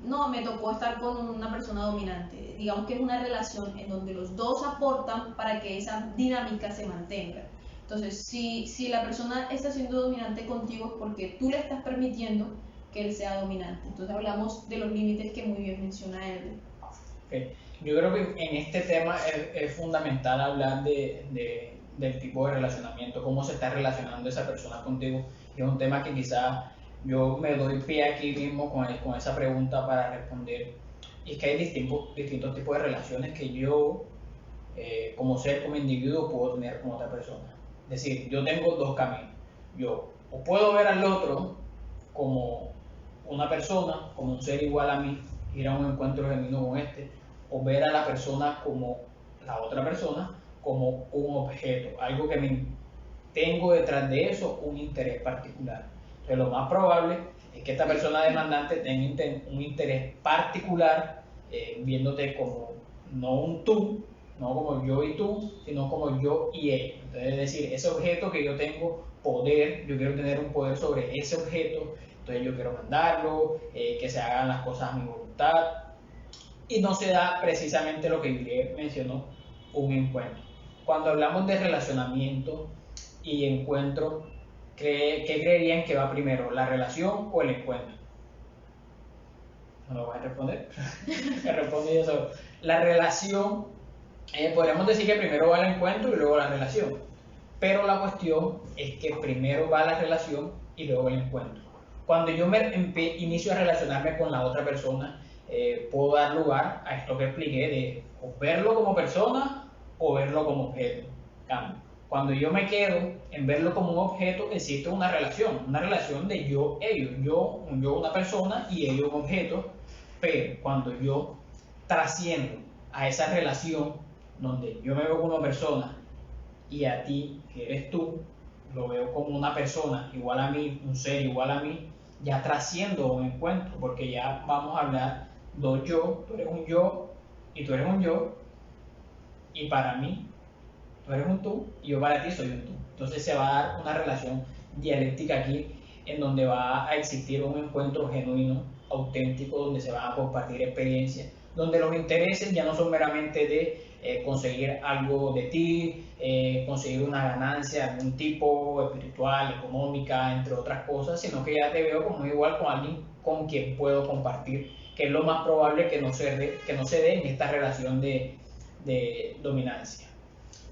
[SPEAKER 1] no, me tocó estar con una persona dominante. Digamos que es una relación en donde los dos aportan para que esa dinámica se mantenga. Entonces, si la persona está siendo dominante contigo es porque tú le estás permitiendo que él sea dominante. Entonces hablamos de los límites que muy bien menciona él.
[SPEAKER 2] Okay. Yo creo que en este tema es fundamental hablar del tipo de relacionamiento, cómo se está relacionando esa persona contigo. Y es un tema que quizás yo me doy pie aquí mismo con esa pregunta para responder. Y es que hay distintos tipos de relaciones que yo, como ser, como individuo, puedo tener con otra persona. Es decir, yo tengo dos caminos. Yo o puedo ver al otro como una persona, como un ser igual a mí, ir a un encuentro genuino con o ver a la persona como la otra persona, como un objeto, algo que tengo detrás de eso un interés particular. Entonces lo más probable es que esta persona demandante tenga un interés particular, viéndote como no un tú, no como yo y tú, sino como yo y él. Entonces, es decir, ese objeto que yo tengo poder, yo quiero tener un poder sobre ese objeto, entonces yo quiero mandarlo, que se hagan las cosas a mi voluntad, y no se da precisamente lo que Juliet mencionó, un encuentro. Cuando hablamos de relacionamiento y encuentro, ¿qué creerían que va primero, la relación o el encuentro? ¿No lo vas a responder? Me respondo yo solo. La relación, podríamos decir que primero va el encuentro y luego la relación, pero la cuestión es que primero va la relación y luego el encuentro. Cuando yo inicio a relacionarme con la otra persona, puedo dar lugar a esto que expliqué de o verlo como persona o verlo como objeto. Cuando yo me quedo en verlo como un objeto, existe una relación de yo-ellos, yo una persona y ellos un objeto, pero cuando yo trasciendo a esa relación donde yo me veo como una persona y a ti, que eres tú, lo veo como una persona igual a mí, un ser igual a mí, ya trasciendo un encuentro, porque ya vamos a hablar dos yo, tú eres un yo y tú eres un yo, y para mí tú eres un tú y yo para ti soy un tú. Entonces se va a dar una relación dialéctica aquí en donde va a existir un encuentro genuino, auténtico, donde se van a compartir experiencias, donde los intereses ya no son meramente de conseguir algo de ti, conseguir una ganancia de algún tipo, espiritual, económica, entre otras cosas, sino que ya te veo como igual con alguien con quien puedo compartir, que es lo más probable que no se dé en esta relación de dominancia.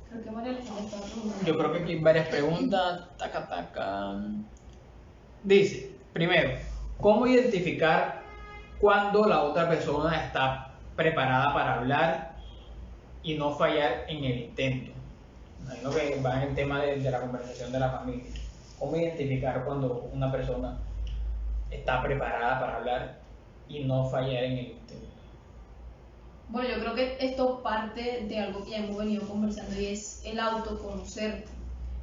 [SPEAKER 1] Creo que María Alejandra estaba preguntando.
[SPEAKER 2] Yo creo que aquí hay varias preguntas. Taca, taca. Dice, primero, ¿cómo identificar cuando la otra persona está preparada para hablar y no fallar en el intento? Imagino que va en el tema de la conversación de la familia. ¿Cómo identificar cuando una persona está preparada para hablar y no fallar en el intento?
[SPEAKER 1] Bueno, yo creo que esto parte de algo que ya hemos venido conversando y es el autoconocerte.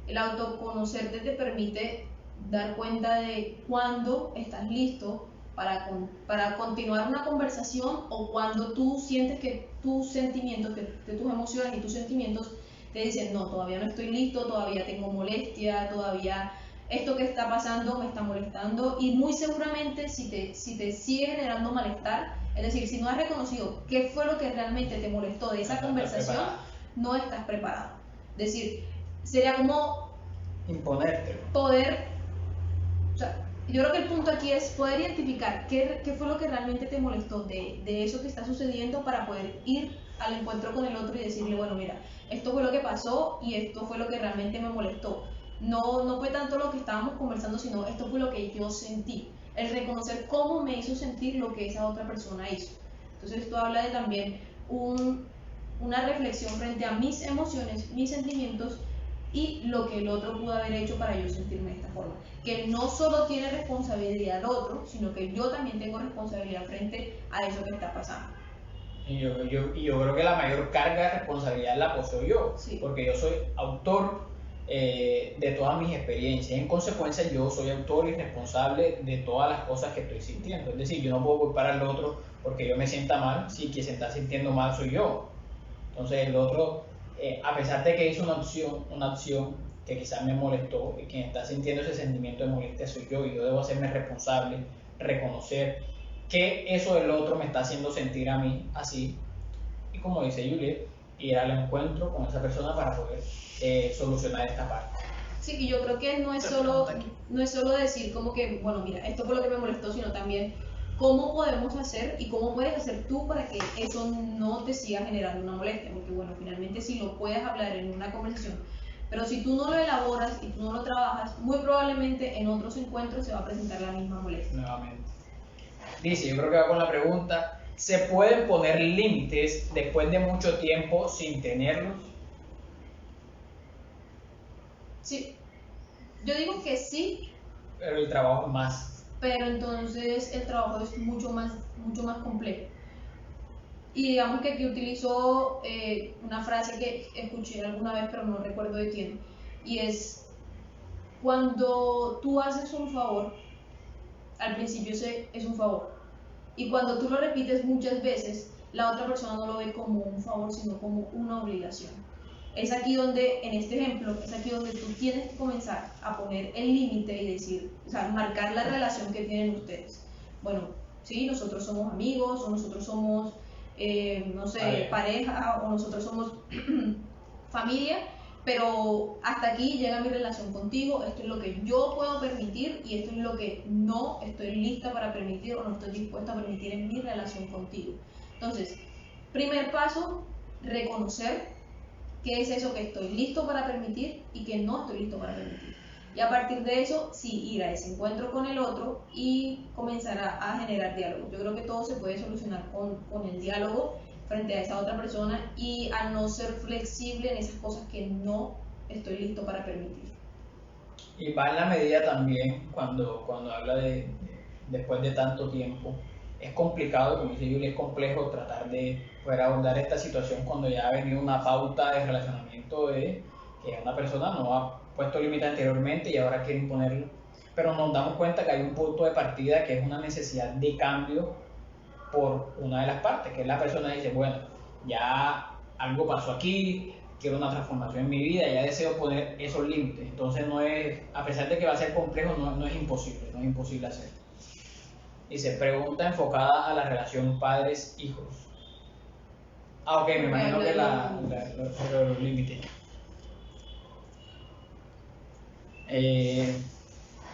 [SPEAKER 1] El autoconocerte te permite dar cuenta de cuándo estás listo para continuar una conversación o cuando tú sientes que tus sentimientos, que tus emociones y tus sentimientos te dicen, no, todavía no estoy listo, todavía tengo molestia, todavía esto que está pasando me está molestando y muy seguramente si te sigue generando malestar, es decir, si no has reconocido qué fue lo que realmente te molestó de esa conversación, no estás preparado. Es decir, sería como
[SPEAKER 2] imponerte.
[SPEAKER 1] Poder, o sea, yo creo que el punto aquí es poder identificar qué fue lo que realmente te molestó de eso que está sucediendo para poder ir al encuentro con el otro y decirle, bueno, mira, esto fue lo que pasó y esto fue lo que realmente me molestó. No fue tanto lo que estábamos conversando, sino esto fue lo que yo sentí. El reconocer cómo me hizo sentir lo que esa otra persona hizo. Entonces esto habla de también una reflexión frente a mis emociones, mis sentimientos y lo que el otro pudo haber hecho para yo sentirme de esta forma. Que no solo tiene responsabilidad el otro, sino que yo también tengo responsabilidad frente a eso que está pasando.
[SPEAKER 2] Y yo creo que la mayor carga de responsabilidad la poseo yo,
[SPEAKER 1] sí.
[SPEAKER 2] Porque yo soy autor de todas mis experiencias. En consecuencia, yo soy autor y responsable de todas las cosas que estoy sintiendo. Es decir, yo no puedo culpar al otro porque yo me sienta mal, si quien se está sintiendo mal soy yo. Entonces el otro, a pesar de que hizo una acción que quizás me molestó, y quien está sintiendo ese sentimiento de molestia soy yo, y yo debo hacerme responsable, reconocer que eso del otro me está haciendo sentir a mí así, y como dice Juliet, ir al encuentro con esa persona para poder solucionar esta parte.
[SPEAKER 1] Sí, y yo creo que no es solo decir como que, bueno, mira, esto fue lo que me molestó, sino también cómo podemos hacer y cómo puedes hacer tú para que eso no te siga generando una molestia, porque bueno, finalmente si lo puedes hablar en una conversación, pero si tú no lo elaboras y tú no lo trabajas, muy probablemente en otros encuentros se va a presentar la misma molestia.
[SPEAKER 2] Nuevamente. Dice, yo creo que va con la pregunta, ¿se pueden poner límites después de mucho tiempo sin tenerlos?
[SPEAKER 1] Sí, yo digo que sí.
[SPEAKER 2] Pero el trabajo es más.
[SPEAKER 1] Pero entonces el trabajo es mucho más complejo. Y digamos que aquí utilizo una frase que escuché alguna vez, pero no recuerdo de quién, y es, cuando tú haces un favor, al principio es un favor, y cuando tú lo repites muchas veces, la otra persona no lo ve como un favor, sino como una obligación. Es aquí donde, en este ejemplo, es aquí donde tú tienes que comenzar a poner el límite y decir, o sea, marcar la relación que tienen ustedes. Bueno, sí, nosotros somos amigos, o nosotros somos, no sé, pareja, o nosotros somos familia, pero hasta aquí llega mi relación contigo, esto es lo que yo puedo permitir y esto es lo que no estoy lista para permitir o no estoy dispuesta a permitir en mi relación contigo. Entonces, primer paso, reconocer qué es eso que estoy listo para permitir y que no estoy listo para permitir. Y a partir de eso, sí, ir a ese encuentro con el otro y comenzar a generar diálogo. Yo creo que todo se puede solucionar con el diálogo frente a esa otra persona y a no ser flexible en esas cosas que no estoy listo para permitir.
[SPEAKER 2] Y va en la medida también cuando habla de después de tanto tiempo. Es complicado, como dice Julie, es complejo tratar de poder abordar esta situación cuando ya ha venido una pauta de relacionamiento de que una persona no ha puesto límite anteriormente y ahora quiere imponerlo. pero nos damos cuenta que hay un punto de partida que es una necesidad de cambio por una de las partes, que es la persona que dice, bueno, ya algo pasó aquí, quiero una transformación en mi vida, ya deseo poner esos límites. Entonces no es, a pesar de que va a ser complejo, no es imposible hacerlo. Dice, pregunta enfocada a la relación padres-hijos. Ah, ok, me imagino que los límites.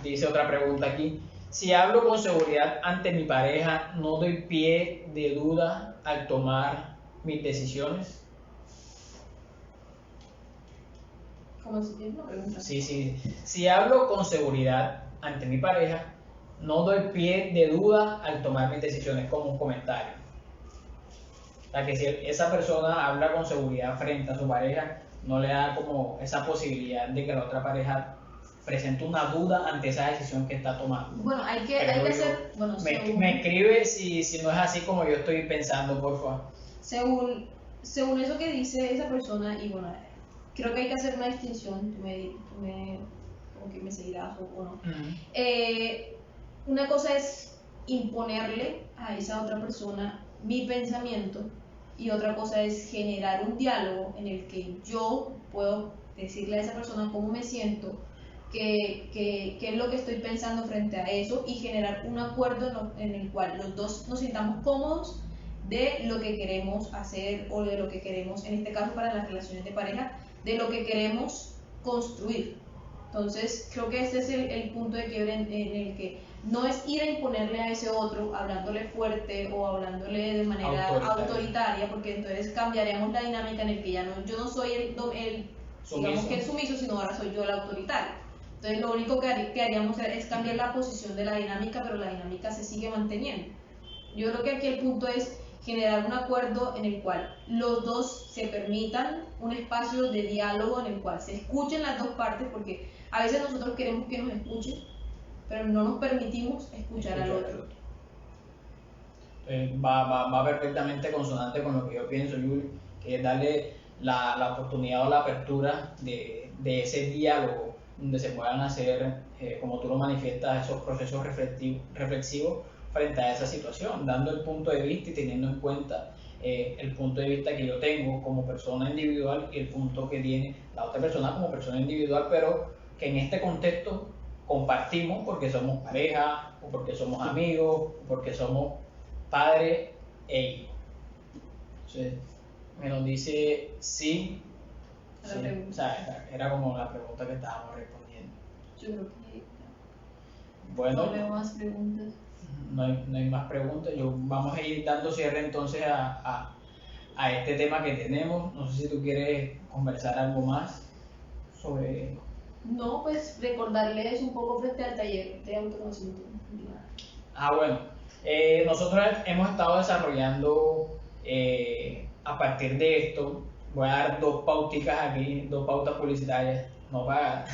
[SPEAKER 2] Dice otra pregunta aquí. Si hablo con seguridad ante mi pareja, ¿no doy pie de duda al tomar mis decisiones?
[SPEAKER 1] ¿Cómo se tiene una pregunta?
[SPEAKER 2] Sí. Si hablo con seguridad ante mi pareja, no doy pie de duda al tomar mis decisiones, como un comentario. O sea, que si esa persona habla con seguridad frente a su pareja, no le da como esa posibilidad de que la otra pareja presente una duda ante esa decisión que está tomando.
[SPEAKER 1] Bueno, hay que hacer... Bueno,
[SPEAKER 2] me escribe si no es así como yo estoy pensando, por favor.
[SPEAKER 1] Según eso que dice esa persona, y bueno, creo que hay que hacer una distinción, tú como que me seguirás o no. Una cosa es imponerle a esa otra persona mi pensamiento y otra cosa es generar un diálogo en el que yo puedo decirle a esa persona cómo me siento, qué es lo que estoy pensando frente a eso y generar un acuerdo en el cual los dos nos sintamos cómodos de lo que queremos hacer o de lo que queremos, en este caso para las relaciones de pareja, de lo que queremos construir. Entonces creo que este es el punto de quiebre en el que no es ir a imponerle a ese otro hablándole fuerte o hablándole de manera autoritaria, porque entonces cambiaríamos la dinámica en el que ya no, yo no soy el digamos que el sumiso, sino ahora soy yo el autoritario. Entonces lo único que haríamos es cambiar la posición de la dinámica, pero la dinámica se sigue manteniendo. Yo creo que aquí el punto es generar un acuerdo en el cual los dos se permitan un espacio de diálogo en el cual se escuchen las dos partes, porque a veces nosotros queremos que nos escuchen, pero no nos permitimos escuchar al otro.
[SPEAKER 2] Va perfectamente consonante con lo que yo pienso, Yuli, que es darle la oportunidad o la apertura de ese diálogo donde se puedan hacer, como tú lo manifiestas, esos procesos reflexivos frente a esa situación, dando el punto de vista y teniendo en cuenta el punto de vista que yo tengo como persona individual y el punto que tiene la otra persona como persona individual, pero que en este contexto compartimos porque somos pareja, o porque somos amigos, o porque somos padre e hijo. Entonces, me nos dice sí. O sea, era como la pregunta que estábamos respondiendo.
[SPEAKER 1] Yo creo que
[SPEAKER 2] bueno,
[SPEAKER 1] no veo más preguntas.
[SPEAKER 2] No hay más preguntas. Vamos a ir dando cierre entonces a este tema que tenemos. No sé si tú quieres conversar algo más sobre...
[SPEAKER 1] No, pues recordarles un poco frente al taller de autoconocimiento.
[SPEAKER 2] Bueno, nosotros hemos estado desarrollando a partir de esto, voy a dar dos pautas publicitarias no pagadas.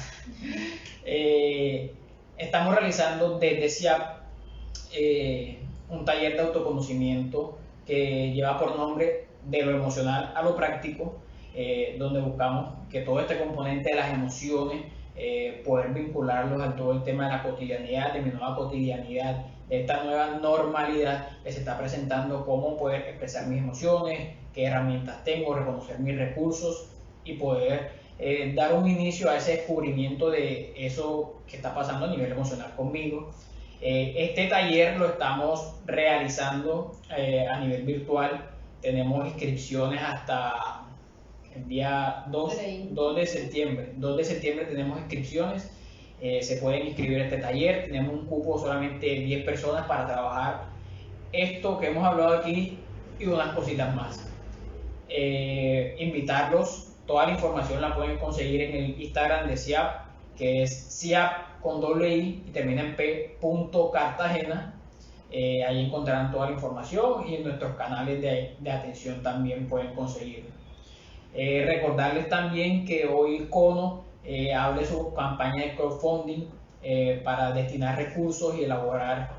[SPEAKER 2] Estamos realizando desde SIAP un taller de autoconocimiento que lleva por nombre De lo emocional a lo práctico, donde buscamos que todo este componente de las emociones poder vincularlos a todo el tema de la cotidianidad, de mi nueva cotidianidad, de esta nueva normalidad que se está presentando, cómo poder expresar mis emociones, qué herramientas tengo, reconocer mis recursos y poder dar un inicio a ese descubrimiento de eso que está pasando a nivel emocional conmigo. Este taller lo estamos realizando a nivel virtual, tenemos inscripciones hasta el día 2 de septiembre. 2 de septiembre tenemos inscripciones, se pueden inscribir a este taller, tenemos un cupo solamente de 10 personas para trabajar esto que hemos hablado aquí y unas cositas más. Invitarlos, toda la información la pueden conseguir en el Instagram de SIAP, que es SIAP con doble I y termina en p.cartagena. Ahí encontrarán toda la información y en nuestros canales de atención también pueden conseguirlo. Recordarles también que hoy Cono abre su campaña de crowdfunding para destinar recursos y elaborar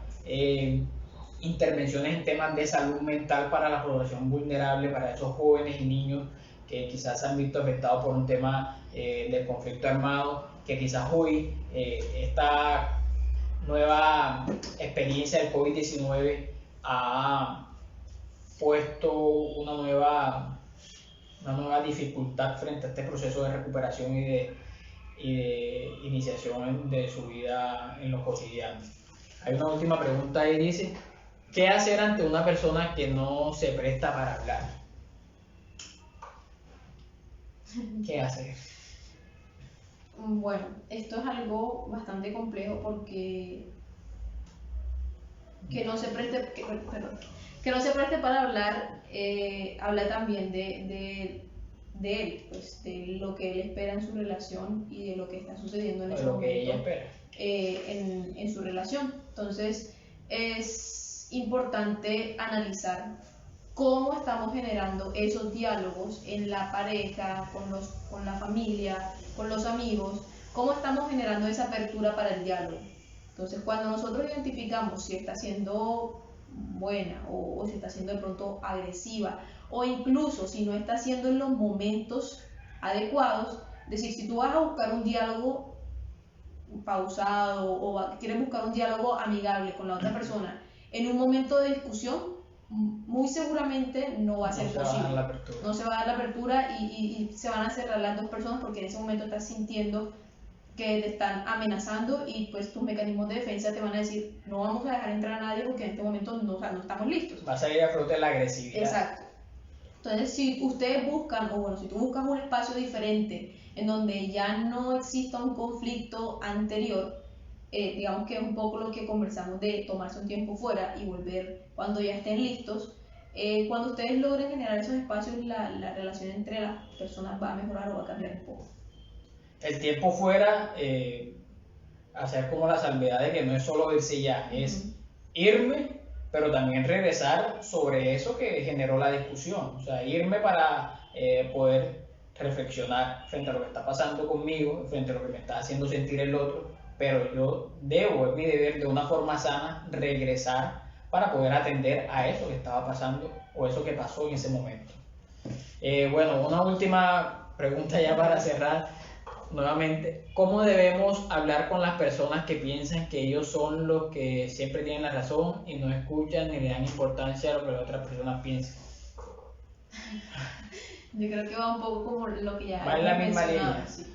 [SPEAKER 2] intervenciones en temas de salud mental para la población vulnerable, para esos jóvenes y niños que quizás se han visto afectados por un tema del conflicto armado, que quizás hoy esta nueva experiencia del COVID-19 ha puesto una nueva dificultad frente a este proceso de recuperación y de iniciación de su vida en lo cotidiano. Hay una última pregunta ahí, dice, ¿qué hacer ante una persona que no se presta para hablar? ¿Qué hacer?
[SPEAKER 1] Bueno, esto es algo bastante complejo porque que no se preste, que no se preste para hablar, habla también de él, pues de lo que él espera en su relación y de lo que está sucediendo en ese
[SPEAKER 2] Lo que ella
[SPEAKER 1] momento
[SPEAKER 2] espera.
[SPEAKER 1] en su relación. Entonces es importante analizar cómo estamos generando esos diálogos en la pareja, con la familia, con los amigos, cómo estamos generando esa apertura para el diálogo. Entonces, cuando nosotros identificamos si está siendo buena o si está siendo de pronto agresiva, o incluso si no está haciendo en los momentos adecuados, es decir, si tú vas a buscar un diálogo pausado o quieres buscar un diálogo amigable con la otra persona en un momento de discusión, muy seguramente no va a ser posible. No se va a dar la apertura y se van a cerrar las dos personas porque en ese momento estás sintiendo que te están amenazando y pues tus mecanismos de defensa te van a decir no vamos a dejar entrar a nadie porque en este momento no, o sea, no estamos listos.
[SPEAKER 2] Va a salir a flote la agresividad.
[SPEAKER 1] Exacto. Entonces, si ustedes buscan, o bueno, si tú buscas un espacio diferente en donde ya no exista un conflicto anterior, digamos que es un poco lo que conversamos de tomarse un tiempo fuera y volver cuando ya estén listos, cuando ustedes logren generar esos espacios, la relación entre las personas va a mejorar o va a cambiar un poco.
[SPEAKER 2] El tiempo fuera, hacer como la salvedad de que no es solo irse ya, es irme, pero también regresar sobre eso que generó la discusión. O sea, irme para poder reflexionar frente a lo que está pasando conmigo, frente a lo que me está haciendo sentir el otro, pero yo debo, es mi deber de una forma sana, regresar para poder atender a eso que estaba pasando o eso que pasó en ese momento. Bueno, una última pregunta ya para cerrar. Nuevamente, ¿cómo debemos hablar con las personas que piensan que ellos son los que siempre tienen la razón y no escuchan ni le dan importancia a lo que las otras personas piensan?
[SPEAKER 1] Yo creo que va un poco como lo que ya
[SPEAKER 2] va en la misma
[SPEAKER 1] mencionado,
[SPEAKER 2] línea.
[SPEAKER 1] sí.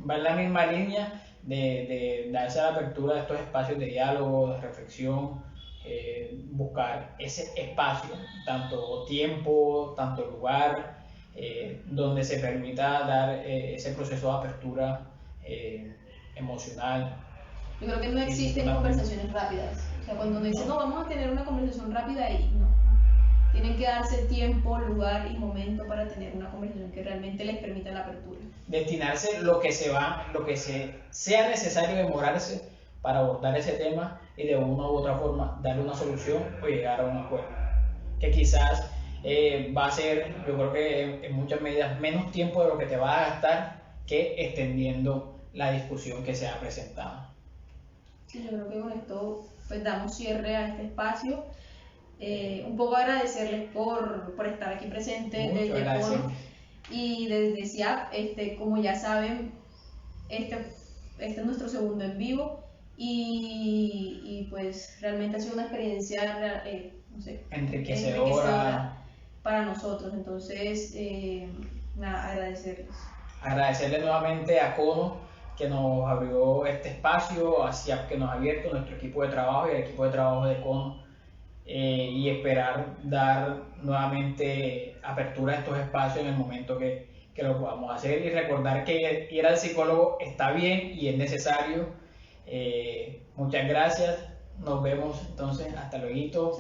[SPEAKER 2] Va en la misma línea de darse la apertura de estos espacios de diálogo, de reflexión, buscar ese espacio, tanto tiempo, tanto lugar, donde se permita dar ese proceso de apertura emocional.
[SPEAKER 1] Yo creo que no existen conversaciones rápidas. O sea, cuando uno dice, no, vamos a tener una conversación rápida y no. Tienen que darse tiempo, lugar y momento para tener una conversación que realmente les permita la apertura.
[SPEAKER 2] Destinarse lo que sea necesario demorarse para abordar ese tema y de una u otra forma darle una solución o llegar a un acuerdo. Que quizás va a ser, yo creo que en muchas medidas, menos tiempo de lo que te va a gastar que extendiendo la discusión que se ha presentado.
[SPEAKER 1] Sí, yo creo que con esto pues damos cierre a este espacio. Un poco agradecerles por estar aquí presentes desde Cono y desde CIAP. Como ya saben, este es nuestro segundo en vivo y pues realmente ha sido una experiencia no sé, enriquecedora para nosotros. Entonces, nada, agradecerles
[SPEAKER 2] nuevamente a Cono que nos abrió este espacio, a CIAP que nos ha abierto, nuestro equipo de trabajo y el equipo de trabajo de Cono, y esperar dar nuevamente apertura a estos espacios en el momento que lo podamos hacer, y recordar que ir al psicólogo está bien y es necesario. Muchas gracias, nos vemos entonces, hasta luego.